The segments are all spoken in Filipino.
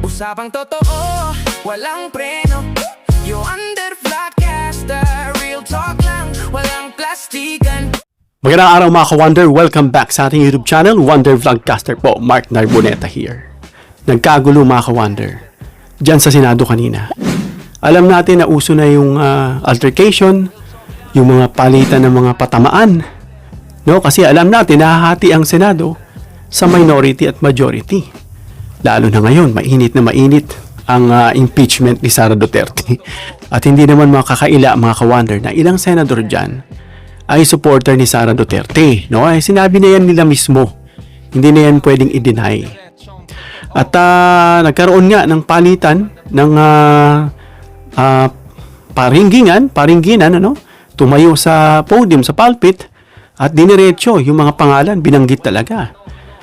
Usapang totoo, walang preno. You under vlogcaster, real talk lang, walang plastikan. Magandang araw mga ka-Wonder, welcome back sa ating YouTube channel, Wonder Vlogcaster po, Mark Narboneta here. Nagkagulo mga ka-Wonder, dyan sa Senado kanina. Alam natin na uso na yung altercation, yung mga palitan ng mga patamaan. No? Kasi alam natin, nahahati ang Senado sa minority at majority. Lalo na ngayon, mainit na mainit ang impeachment ni Sara Duterte. At hindi naman makakaila mga ka-Wonder na ilang senador dyan ay supporter ni Sara Duterte. No? Ay, sinabi na yan nila mismo. Hindi na yan pwedeng i-deny. At nagkaroon nga ng palitan ng paringginan, ano? Tumayo sa podium, sa pulpit, at diniretso yung mga pangalan, binanggit talaga.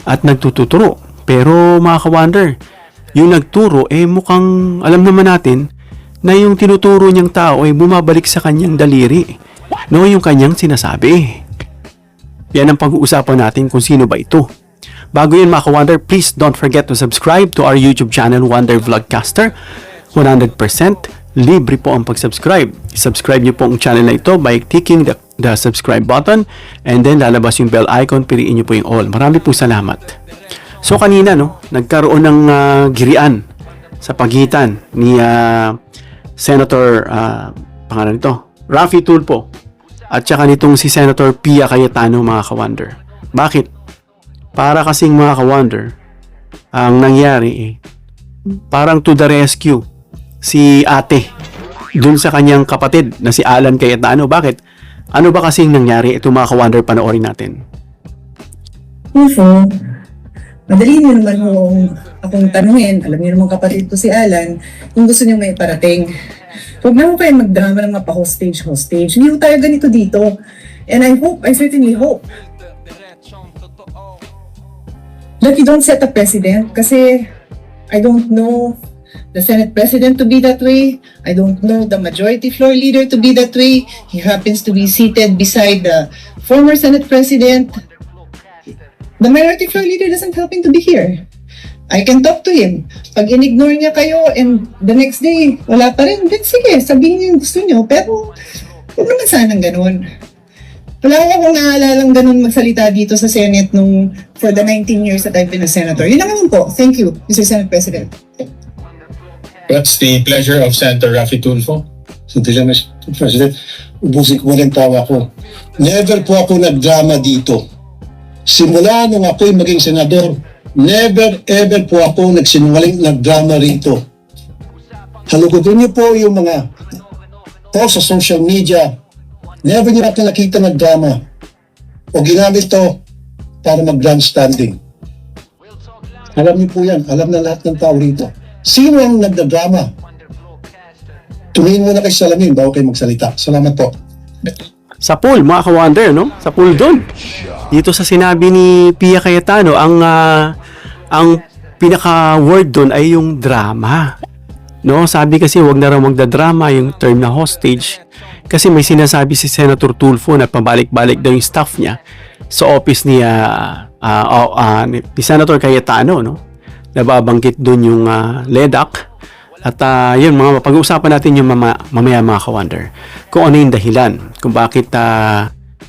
At nagtuturo. Pero mga ka-Wonder, yung nagturo, mukhang alam naman natin na yung tinuturo niyang tao ay bumabalik sa kanyang daliri. No, yung kanyang sinasabi. Yan ang pag-uusapan natin kung sino ba ito. Bago yun mga ka-Wonder, please don't forget to subscribe to our YouTube channel, Wonder Vlogcaster. 100% libre po ang pag-subscribe. Subscribe niyo po ang channel na ito by clicking the subscribe button and then lalabas yung bell icon, piliin niyo po yung all. Marami po salamat. So kanina, no, nagkaroon ng girian sa pagitan ni Senator pangalan nito, Raffy Tulfo at saka nitong si Senator Pia Cayetano mga ka-Wonder. Bakit? Para kasing mga ka-Wonder, ang nangyari parang to the rescue si ate dun sa kanyang kapatid na si Alan Cayetano. Bakit? Ano ba kasing nangyari? Ito mga ka-Wonder, panoorin natin. Tulfo, madali niyo naman akong tanungin. Alam niyo naman kapatid ko si Alan, kung gusto niyo may parating. Huwag na mo kayo magdrama ng mapa-hostage. Hindi mo tayo ganito dito. And I certainly hope that you don't set a precedent kasi I don't know the Senate President to be that way. I don't know the Majority Floor Leader to be that way. He happens to be seated beside the former Senate President. The Minority Floor Leader doesn't happen to be here. I can talk to him. Pag in-ignore niya kayo and the next day, wala pa rin, then sige, sabihin niyo yung gusto niyo. Pero, huwag naman sanang ganun. Wala akong naalalang ganun magsalita dito sa Senate for the 19 years that I've been a senator. Yun naman po. Thank you, Mr. Senate President. That's the pleasure of Senator Raffy Tulfo. Mr. President, ubusin ko rin tawa ko. Never po ako nagdrama dito. Simula nung ako'y maging senador, never ever po ako nagdrama rito. Halugutin niyo po yung mga post sa social media. Never niyo natin nakita nagdrama o ginamit to para mag-grandstanding. Alam niyo po yan. Alam na lahat ng tao rito. Sino ang nagdadrama? Tumingin muna kayo sa salamin bago kayo magsalita. Salamat po. Sa pool, mga ka-Wonder, no? Sa pool doon. Dito sa sinabi ni Pia Cayetano, ang pinaka-word doon ay yung drama. No? Sabi kasi wag na raw magdadrama yung term na hostage. Kasi may sinasabi si Senator Tulfo na pabalik-balik daw yung staff niya sa office ni Senator Cayetano, no? Nababanggit doon yung LEDAC. At yun, pag-uusapan natin yung mamaya mga ka-Wonder kung ano yung dahilan, kung bakit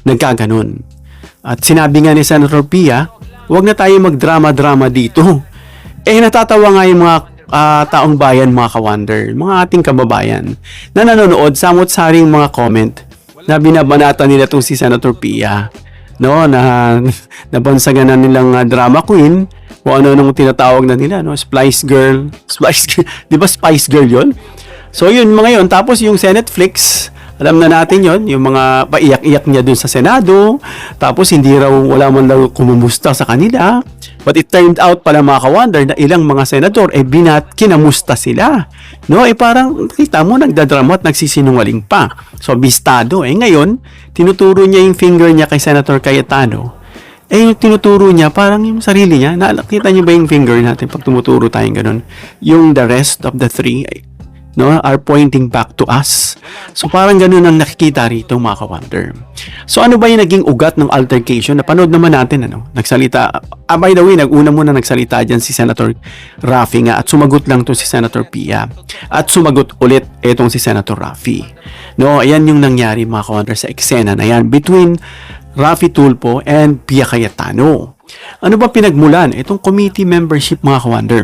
nagkaganon. At sinabi nga ni Senator Pia, huwag na tayo magdrama-drama dito. Natatawa nga yung mga taong bayan mga ka-Wonder, mga ating kababayan na nanonood, samot-saring mga comment na binabanata nila itong si Senator Pia. No, na nabansagan na nilang drama queen, o ano nung tinatawag na nila, no? Spice Girl. Di ba Spice Girl yun? So yun, mga yun. Tapos yung Senate Flix, alam na natin yun, yung mga paiyak-iyak niya dun sa Senado. Tapos hindi raw, wala man daw kumumusta sa kanila. But it turned out pala mga ka-Wonder na ilang mga senador, kinamusta sila. No, parang, kita mo, nagdadrama at nagsisinungaling pa. So, bistado. Ngayon, tinuturo niya yung finger niya kay Senator Cayetano. Yung tinuturo niya, parang yung sarili niya. Nakita niyo ba yung finger natin pag tumuturo tayong ganun? Yung the rest of the three, no, are pointing back to us. So parang ganun ang nakikita rito, mga ka-wonder. So ano ba yung naging ugat ng altercation? Napanood naman natin, nagsalita. By the way, nag-una muna nagsalita dyan si Senator Raffy nga, at sumagot lang to si Senator Pia. At sumagot ulit itong si Senator Raffy. No, ayan yung nangyari, mga ka-wonder, sa eksena na yan between Raffy Tulfo and Pia Cayetano. Ano ba pinagmulan? Itong committee membership, mga ka-wonder.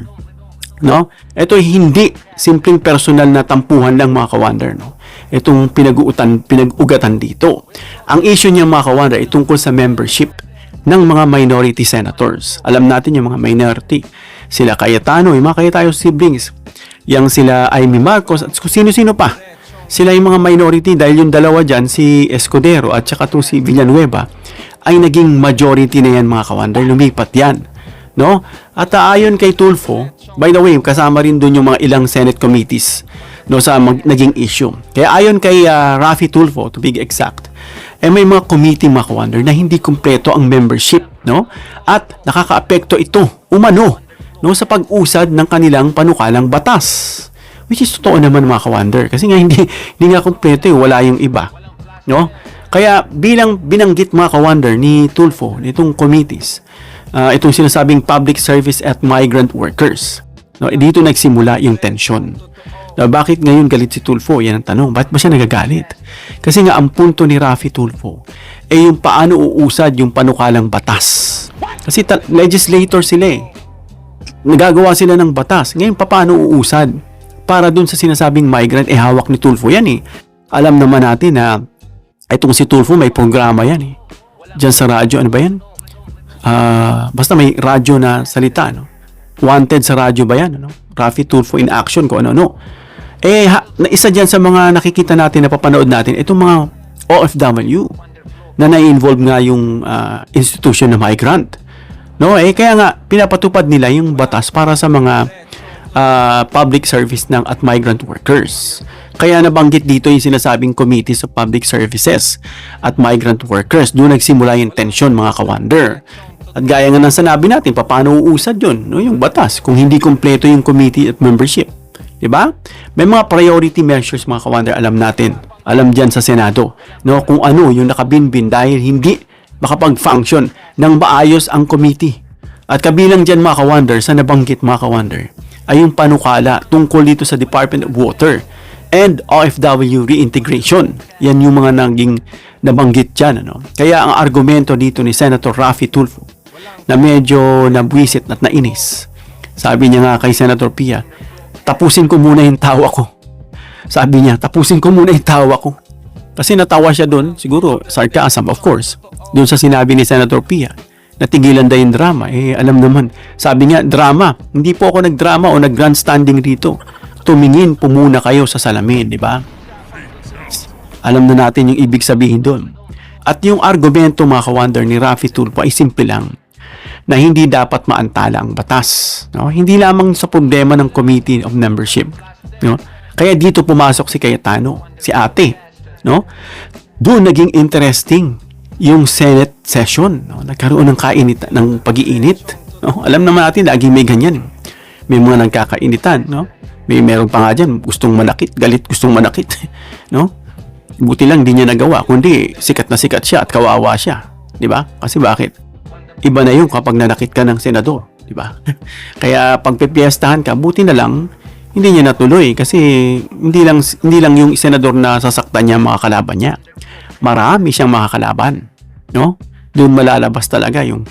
No? Ito hindi simpleng personal na tampuhan lang, mga ka-wonder, no? Itong pinag-ugatan dito. Ang issue niya, mga ka-wonder, ay tungkol sa membership ng mga minority senators. Alam natin yung mga minority. Sila Cayetano, yung mga Cayetano siblings. Yang sila Amy Marcos at sino-sino pa. Sila yung mga minority dahil yung dalawa dyan, si Escudero at saka to si Villanueva, ay naging majority na yan, mga ka-wonder. Lumipat yan. No? At ayon kay Tulfo, by the way, kasama rin doon yung mga ilang Senate committees, no, sa naging issue. Kaya ayon kay Raffy Tulfo, to be exact, may mga committee, mga ka-wonder, na hindi kumpleto ang membership, no? At nakakaapekto ito, umano, no, sa pag-usad ng kanilang panukalang batas. Which is totoo naman, mga ka-wonder, kasi nga hindi nga kumpleto, wala yung iba, no? Kaya bilang binanggit, mga ka-wonder, ni Tulfo, nitong committees, itong sinasabing public service at migrant workers. No, dito nagsimula yung tension. No, bakit ngayon galit si Tulfo? Yan ang tanong. Bakit ba siya nagagalit? Kasi nga ang punto ni Raffy Tulfo ay yung paano uusad yung panukalang batas. Kasi legislator sila eh. Nagagawa sila ng batas. Ngayon paano uusad? Para dun sa sinasabing migrant, hawak ni Tulfo yan eh. Alam naman natin na itong si Tulfo may programa yan eh. Diyan sa radyo, ano ba yan? Basta may radyo na salita, no? Wanted sa radyo ba yan, ano? Raffy Tulfo in action, kung ano. Isa dyan sa mga nakikita natin, napapanood natin, itong mga OFW na na-involve nga yung institution na migrant. No, kaya nga pinapatupad nila yung batas para sa mga public service at migrant workers. Kaya nabanggit dito yung sinasabing Committees of Public Services at Migrant Workers. Doon nagsimula yung tension, mga ka-wonder. At gaya nga ng sanabi natin, paano uusad yun? No? Yung batas, kung hindi kumpleto yung committee at membership. Diba? May mga priority measures, mga ka-wonder, alam natin. Alam dyan sa Senado. No? Kung ano yung nakabinbin dahil hindi makapag-function ng maayos ang committee. At kabilang dyan, mga ka-wonder, sa nabanggit, mga ka-wonder, ay yung panukala tungkol dito sa Department of Water and OFW reintegration. Yan yung mga naging nabanggit dyan. Ano? Kaya ang argumento dito ni Senator Raffy Tulfo na medyo nabwisit at nainis. Sabi niya nga kay Senator Pia, tapusin ko muna yung tawa ko. Sabi niya, tapusin ko muna yung tawa ko. Kasi natawa siya doon, siguro sarcasm of course, doon sa sinabi ni Senator Pia. Natigilan daw yung drama. Alam naman, sabi niya, drama. Hindi po ako nagdrama o nag-grandstanding dito. Tumingin po muna kayo sa salamin, di ba? Alam na natin yung ibig sabihin doon. At yung argumento, mga ka-wonder, ni Raffy Tulfo ay simple lang, na hindi dapat maantala ang batas. No? Hindi lamang sa problema ng Committee of Membership. No? Kaya dito pumasok si Cayetano, si ate. No? Doon naging interesting yung Senate session. No? Nagkaroon ng pag-iinit. No? Alam naman natin, laging may ganyan. May mga nagkakainitan. No? Meron pa nga dyan, gustong manakit, galit, gustong manakit. No? Buti lang di niya nagawa, kundi sikat na sikat siya at kawawa siya. Di ba? Kasi bakit? Iba na yun kapag nanakit ka ng senador. Di ba? Kaya pag pipiestahan ka, buti na lang, hindi niya natuloy. Kasi hindi lang yung senador na sasaktan niya mga kalaban niya. Marami siyang mga kalaban. No? Doon malalabas talaga yung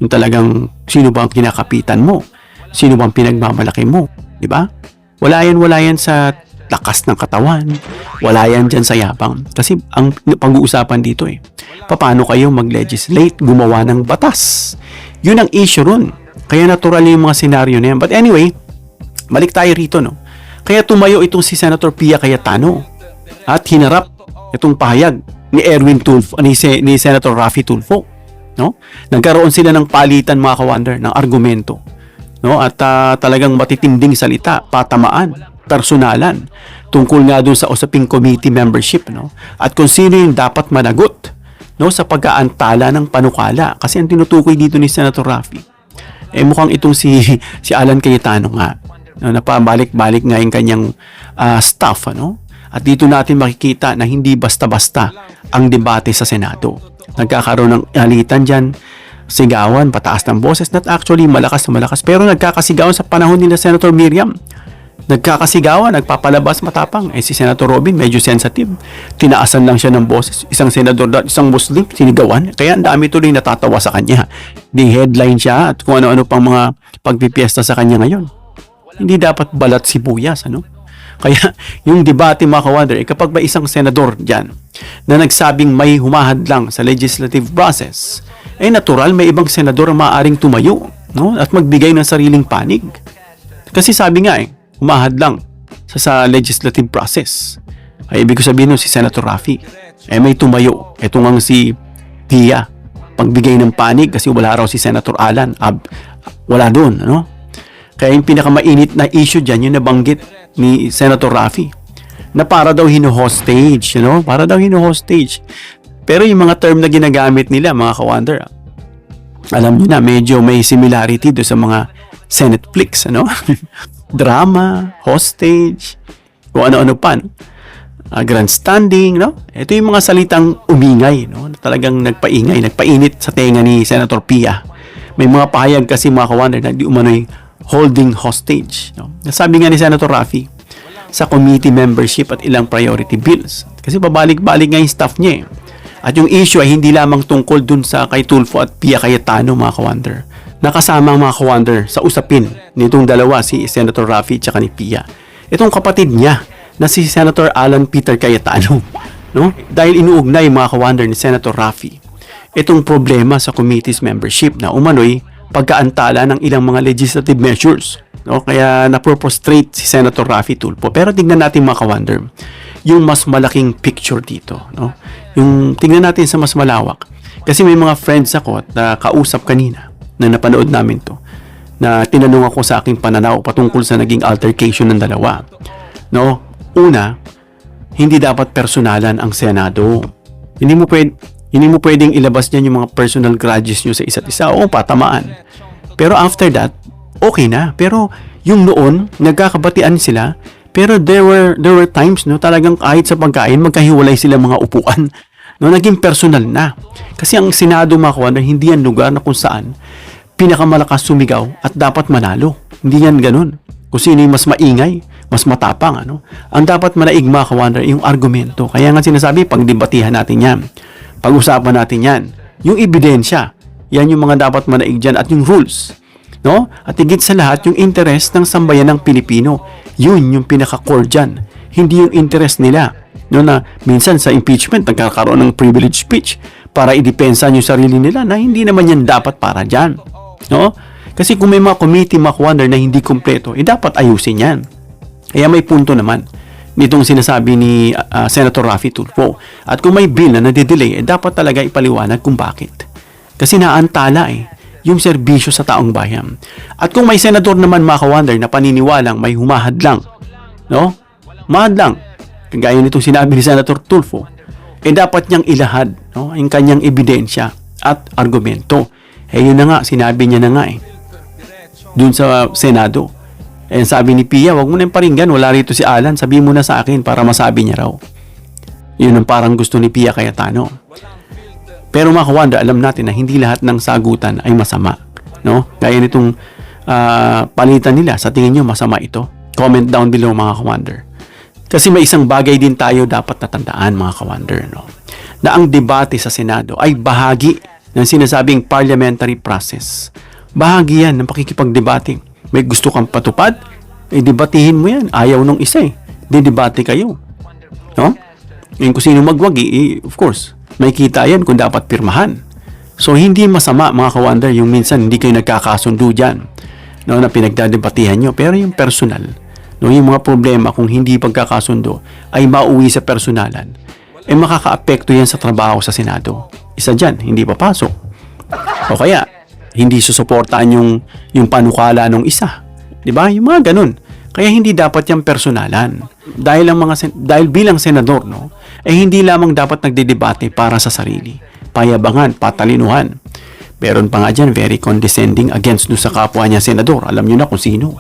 talagang sino bang kinakapitan mo? Sino bang pinagmamalaki mo? Di ba? Wala yan sa lakas ng katawan. Wala yan dyan sa yabang. Kasi ang pag-uusapan dito paano kayo mag-legislate, gumawa ng batas. Yun ang issue ron. Kaya natural yung mga senaryo na yan. But anyway, balik tayo rito, no? Kaya tumayo itong si Senator Pia Cayetano at hinarap itong pahayag ni Erwin Tulfo, ni Senator Raffy Tulfo. No? Nagkaroon sila ng palitan, mga ka-wonder, ng argumento. No, at talagang matitinding salita, patamaan, personalan tungkol nga doon sa usaping committee membership, no? At kung sino yung dapat managot, no, sa pag-aantala ng panukala. Kasi ang tinutukoy dito ni Senator Raffy, mukhang itong si Alan Cayetano nga. no, na pabalik-balik nga yung kanyang staff, ano? At dito natin makikita na hindi basta-basta ang debate sa Senado. Nagkakaroon ng alitan dyan, sigawan, pataas ng boses, not actually malakas na malakas, pero nagkakasigawan sa panahon ni Senator Miriam. Nagkakasigawan, nagpapalabas matapang. Si Senator Robin, medyo sensitive. Tinaasan lang siya ng boses. Isang senador, isang Muslim, sinigawan. Kaya ang dami tuloy natatawa sa kanya. Di headline siya at kung ano-ano pang mga pagpipiesta sa kanya ngayon. Hindi dapat balat sibuyas, ano? Kaya yung debate, mga ka-wonder, kapag ba isang senador dyan na nagsabing may humahad lang sa legislative process, natural may ibang senador ang maaaring tumayo, no? At magbigay ng sariling panig. Kasi sabi nga humahad lang sa legislative process. Ay ibig ko sabihin si Senator Raffy, may tumayo. Ito nga si Pia, pagbigay ng panig kasi wala raw si Senator Alan. Wala doon, ano? Kaya yung pinakamainit na issue dyan, yung nabanggit ni Senator Raffy, na para daw hino-hostage, para daw hino-hostage. Pero yung mga term na ginagamit nila, mga ka-wonder, alam nyo na, medyo may similarity do sa mga Senate flicks, drama, hostage, o ano-ano pa, grandstanding, Ito yung mga salitang umingay, talagang nagpainit sa tenga ni Senator Pia. May mga pahayag kasi, mga ka-wonder, na di umano'y holding hostage. Sabi nga ni Senator Raffy, sa committee membership at ilang priority bills. Kasi pabalik-balik nga yung staff niya. At yung issue ay hindi lamang tungkol dun sa kay Tulfo at Pia Cayetano, mga ka-wonder. Nakasama ang mga ka-wonder sa usapin nitong dalawa, si Senator Raffy at ni Pia. Itong kapatid niya na si Senator Alan Peter Cayetano. Dahil inuugnay, mga ka-wonder, ni Senator Raffy itong problema sa committee's membership na umano'y pagkaantala ng ilang mga legislative measures. Kaya naproprostrate si Senator Raffy Tulfo. Pero tingnan natin, mga ka-wonder, yung mas malaking picture dito. Yung tingnan natin sa mas malawak. Kasi may mga friends ako na kausap kanina na napanood namin to, na tinanong ako sa aking pananaw patungkol sa naging altercation ng dalawa. Una, hindi dapat personalan ang Senado. Hindi mo pwedeng ilabas niyan yung mga personal grudges nyo sa isa't isa. O patamaan. Pero after that, okay na. Pero yung noon, nagkakabatian sila. Pero there were times, talagang kahit sa pagkain, magkahiwalay sila mga upuan. Naging personal na. Kasi ang Senado, mga ka-wonder, hindi yan lugar na kung saan pinakamalakas sumigaw at dapat manalo. Hindi yan ganun. Kung sino yung mas maingay, mas matapang. Ang dapat manaig, mga ka-wonder, yung argumento. Kaya nga sinasabi, pagdebatihan natin yan. Pag-usapan natin yan. Yung ebidensya, yan yung mga dapat manaig dyan at yung rules. At higit sa lahat, yung interest ng sambayan ng Pilipino. Yun yung pinaka-core dyan. Hindi yung interest nila. Na minsan sa impeachment, nagkakaroon ng privilege speech para idepensa yung sarili nila na hindi naman yan dapat para dyan. Kasi kung may mga committee, mga ka-wonder, na hindi kompleto, dapat ayusin yan. Kaya may punto naman nitong sinasabi ni Senator Raffy Tulfo. At kung may bill na nadidelay, dapat talaga ipaliwanag kung bakit. Kasi naantala yung serbisyo sa taong bayan. At kung may senador naman, mga ka-wonder, na paniniwalang may humahad lang, mahad lang, kagaya nitong sinabi ni Senator Tulfo, dapat niyang ilahad yung kanyang ebidensya at argumento. Yun na nga, sinabi niya na nga dun sa Senado. Sabi ni Pia, wag mo na yung paringgan, wala rito si Alan, sabi mo na sa akin para masabi niya raw. Yun ang parang gusto ni Pia Cayetano. Pero mga ka-wonder, alam natin na hindi lahat ng sagutan ay masama. Gaya nitong palitan nila, sa tingin nyo masama ito? Comment down below, mga ka-wonder. Kasi may isang bagay din tayo dapat natandaan, mga ka-wonder, na ang debate sa Senado ay bahagi ng sinasabing parliamentary process. Bahagi yan ng pakikipagdebate. May gusto kang patupad, debatihin mo yan. Ayaw nung isa didebate kayo. Yung kung sino magwagi, of course, may kita yan kung dapat pirmahan. So, hindi masama, mga ka-wonder, yung minsan hindi kayo nagkakasundo dyan, na pinagdadebatihan nyo. Pero yung personal, yung mga problema kung hindi pagkakasundo ay mauwi sa personalan, makakaapekto yan sa trabaho sa Senado. Isa dyan, hindi papasok. O kaya, hindi susuportaan yung panukala ng isa. Diba? Yung mga ganun. Kaya hindi dapat yung personalan. Dahil bilang senador, hindi lamang dapat nagdedebate para sa sarili. Payabangan, patalinuhan. Meron pa nga dyan, very condescending against sa kapwa niya senador. Alam nyo na kung sino.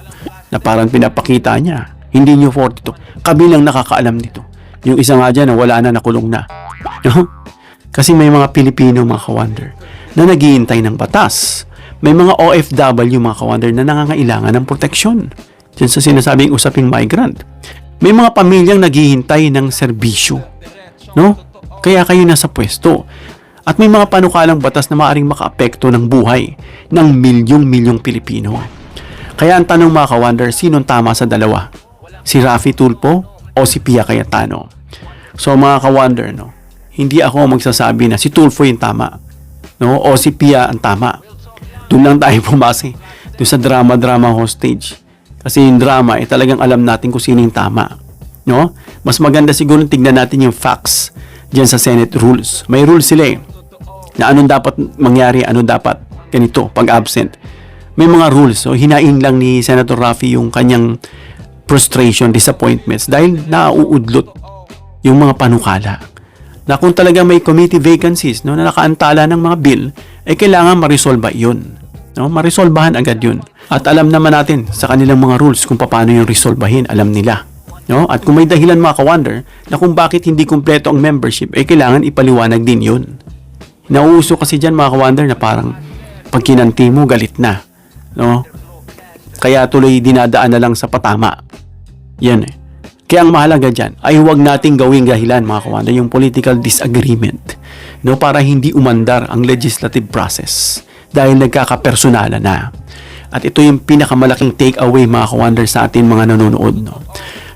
na parang pinapakita niya. Hindi nyo 42. Kami lang nakakaalam nito. Yung isa nga dyan na wala na, nakulong na. No? Kasi may mga Pilipino, mga ka-wonder, na naghihintay ng batas. May mga OFW, mga ka-wonder, na nangangailangan ng proteksyon. Diyan sa sinasabing usaping migrant. May mga pamilyang naghihintay ng serbisyo. No? Kaya kayo nasa pwesto. At may mga panukalang batas na maaaring makaapekto ng buhay ng milyong-milyong Pilipino. Kaya ang tanong, mga ka-wonder, sinong tama sa dalawa? Si Raffy Tulfo o si Pia Cayetano? So mga ka-wonder, no, hindi ako magsasabi na si Tulfo yung tama, no, o si Pia ang tama. Doon lang tayo pumasi. Doon sa drama-drama hostage. Kasi yung drama, talagang alam natin kung sino yung tama. No? Mas maganda siguro tignan natin yung facts diyan sa Senate rules. May rules sila na anong dapat mangyari, anong dapat ganito pag absent. May mga rules. So, hinain lang ni Senator Raffy yung kanyang frustration, disappointments dahil nauudlot yung mga panukala. Na kung talaga may committee vacancies, no, na nakaantala ng mga bill, kailangan ma-resolve yun. No? Ma-resolbahan agad yun. At alam naman natin sa kanilang mga rules kung paano yung resolbahin, alam nila. No? At kung may dahilan, mga ka-wonder, na kung bakit hindi kumpleto ang membership, kailangan ipaliwanag din yun. Nauuso kasi dyan, mga ka-wonder, na parang pag kinanti mo, galit na. No? Kaya tuloy dinadaan na lang sa patama. Yan eh. Kaya ang mahalaga dyan ay huwag nating gawing dahilan, mga ka-wonder, yung political disagreement, no, para hindi umandar ang legislative process dahil nagkakapersonala na. At ito yung pinakamalaking take-away, mga ka-wonder, sa ating mga nanonood, no?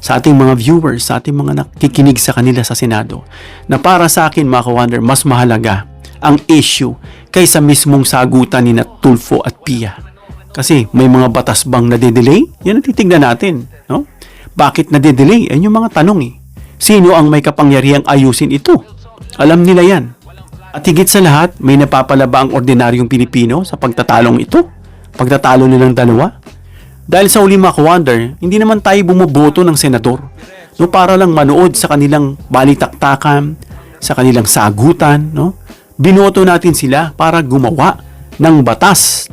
Sa ating mga viewers, sa ating mga nakikinig sa kanila sa Senado, na para sa akin, mga ka-wonder, mas mahalaga ang issue kaysa mismong sagutan ni Tulfo at Pia. Kasi may mga batas bang nade-delay? Yan ang titignan natin, no? Bakit nade-delay? Yan yung mga tanong eh. Sino ang may kapangyarihang ayusin ito? Alam nila yan. At higit sa lahat, may napapala ba ang ordinaryong Pilipino sa pagtatalong ito? Pagtatalo nilang dalawa? Dahil sa uli, mga ka-wonder, hindi naman tayo bumoboto ng senador, no, para lang manood sa kanilang balitaktakan, sa kanilang sagutan, no? Binoto natin sila para gumawa ng batas,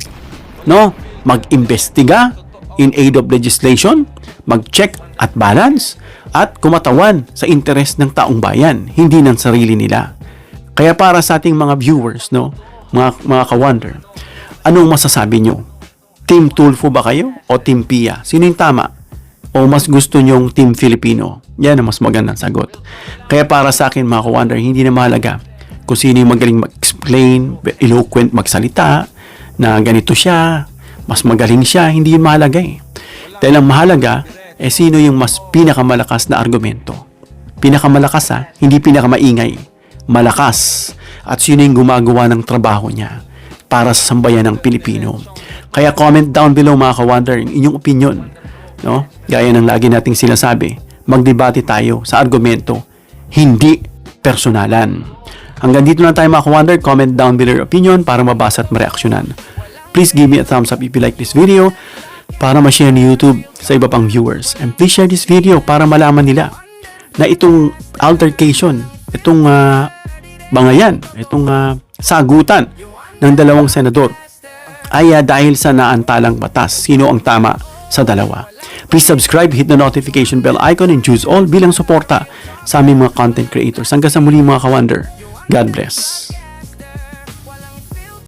no? Mag-imbestiga in aid of legislation, mag-check at balance, at kumatawan sa interes ng taong bayan, hindi ng sarili nila. Kaya para sa ating mga viewers, no, mga ka-wonder, anong masasabi nyo? Team Tulfo ba kayo o Team Pia? Sino yung tama? O mas gusto nyong Team Filipino? Yan ang mas magandang sagot. Kaya para sa akin, mga ka-wonder, hindi na mahalaga kung sino yung magaling mag-explain, eloquent magsalita, na ganito siya, mas magaling siya, hindi yung mahalaga eh. Dahil ang mahalaga, sino yung mas pinakamalakas na argumento. Pinakamalakas hindi pinakamaingay. Malakas. At sino yung gumagawa ng trabaho niya para sa sambayan ng Pilipino. Kaya comment down below, mga ka-wonder, inyong opinion. No? Gaya ng lagi nating sinasabi, magdebate tayo sa argumento, hindi personalan. Hanggang dito lang tayo, mga ka-wonder. Comment down below your opinion para mabasa at mareaksyonan. Please give me a thumbs up if you like this video para ma-share ni YouTube sa iba pang viewers. And please share this video para malaman nila na itong altercation, itong bangayan, itong sagutan ng dalawang senador ay dahil sa naantalang batas. Sino ang tama sa dalawa? Please subscribe, hit the notification bell icon, and choose all bilang suporta sa aming mga content creators. Hanggang sa muli, mga ka-wonder. God bless.